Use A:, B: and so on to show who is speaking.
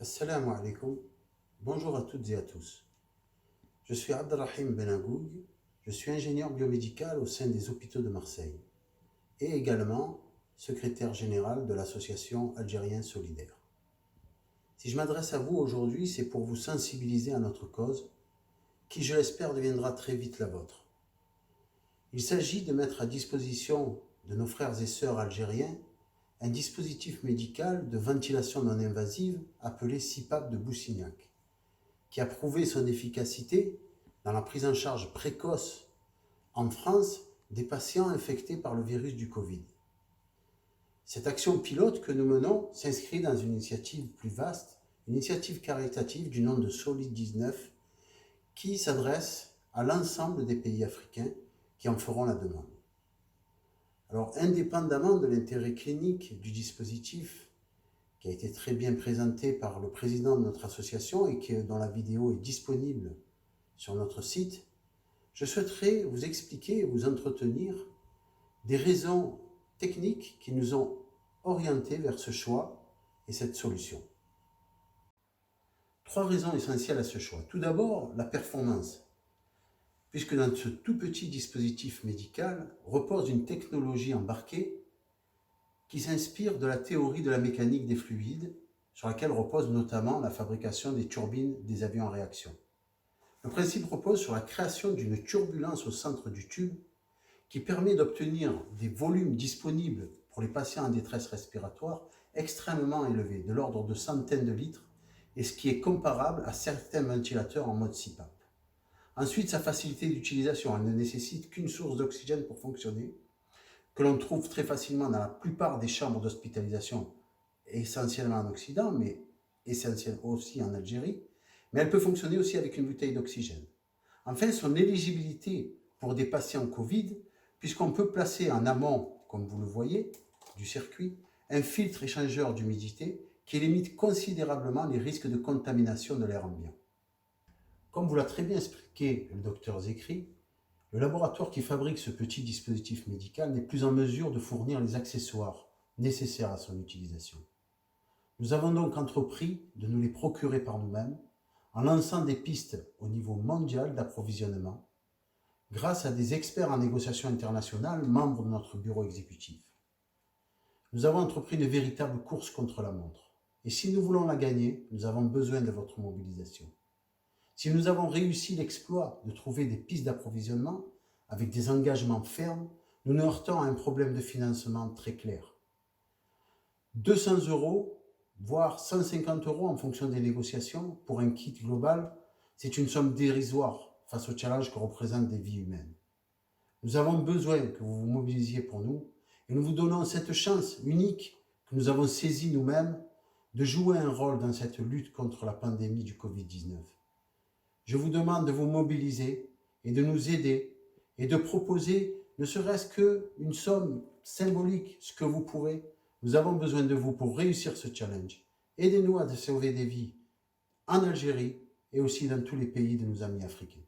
A: Assalamu alaikum, bonjour à toutes et à tous. Je suis Abdelrahim Benagoug, je suis ingénieur biomédical au sein des hôpitaux de Marseille et également secrétaire général de l'association Algérien Solidaire. Si je m'adresse à vous aujourd'hui, c'est pour vous sensibiliser à notre cause, qui je l'espère deviendra très vite la vôtre. Il s'agit de mettre à disposition de nos frères et sœurs algériens un dispositif médical de ventilation non invasive appelé CPAP de Boussignac, qui a prouvé son efficacité dans la prise en charge précoce en France des patients infectés par le virus du Covid. Cette action pilote que nous menons s'inscrit dans une initiative plus vaste, une initiative caritative du nom de Solid 19, qui s'adresse à l'ensemble des pays africains qui en feront la demande. Alors, indépendamment de l'intérêt clinique du dispositif, qui a été très bien présenté par le président de notre association et dont la vidéo est disponible sur notre site, je souhaiterais vous expliquer et vous entretenir des raisons techniques qui nous ont orientés vers ce choix et cette solution. 3 raisons essentielles à ce choix. Tout d'abord, la performance, puisque dans ce tout petit dispositif médical repose une technologie embarquée qui s'inspire de la théorie de la mécanique des fluides, sur laquelle repose notamment la fabrication des turbines des avions à réaction. Le principe repose sur la création d'une turbulence au centre du tube qui permet d'obtenir des volumes disponibles pour les patients en détresse respiratoire extrêmement élevés, de l'ordre de centaines de litres, et ce qui est comparable à certains ventilateurs en mode CPAP. Ensuite, sa facilité d'utilisation, elle ne nécessite qu'une source d'oxygène pour fonctionner, que l'on trouve très facilement dans la plupart des chambres d'hospitalisation, essentiellement en Occident, mais essentiellement aussi en Algérie, mais elle peut fonctionner aussi avec une bouteille d'oxygène. Enfin, son éligibilité pour des patients Covid, puisqu'on peut placer en amont, comme vous le voyez, du circuit, un filtre échangeur d'humidité qui limite considérablement les risques de contamination de l'air ambiant. Comme vous l'a très bien expliqué le docteur Zekri, le laboratoire qui fabrique ce petit dispositif médical n'est plus en mesure de fournir les accessoires nécessaires à son utilisation. Nous avons donc entrepris de nous les procurer par nous-mêmes en lançant des pistes au niveau mondial d'approvisionnement grâce à des experts en négociation internationale, membres de notre bureau exécutif. Nous avons entrepris une véritable course contre la montre. Et si nous voulons la gagner, nous avons besoin de votre mobilisation. Si nous avons réussi l'exploit de trouver des pistes d'approvisionnement avec des engagements fermes, nous nous heurtons à un problème de financement très clair. 200 €, voire 150 € en fonction des négociations pour un kit global, c'est une somme dérisoire face au challenge que représentent des vies humaines. Nous avons besoin que vous vous mobilisiez pour nous et nous vous donnons cette chance unique que nous avons saisie nous-mêmes de jouer un rôle dans cette lutte contre la pandémie du Covid-19. Je vous demande de vous mobiliser et de nous aider et de proposer ne serait-ce qu'une somme symbolique, ce que vous pourrez. Nous avons besoin de vous pour réussir ce challenge. Aidez-nous à sauver des vies en Algérie et aussi dans tous les pays de nos amis africains.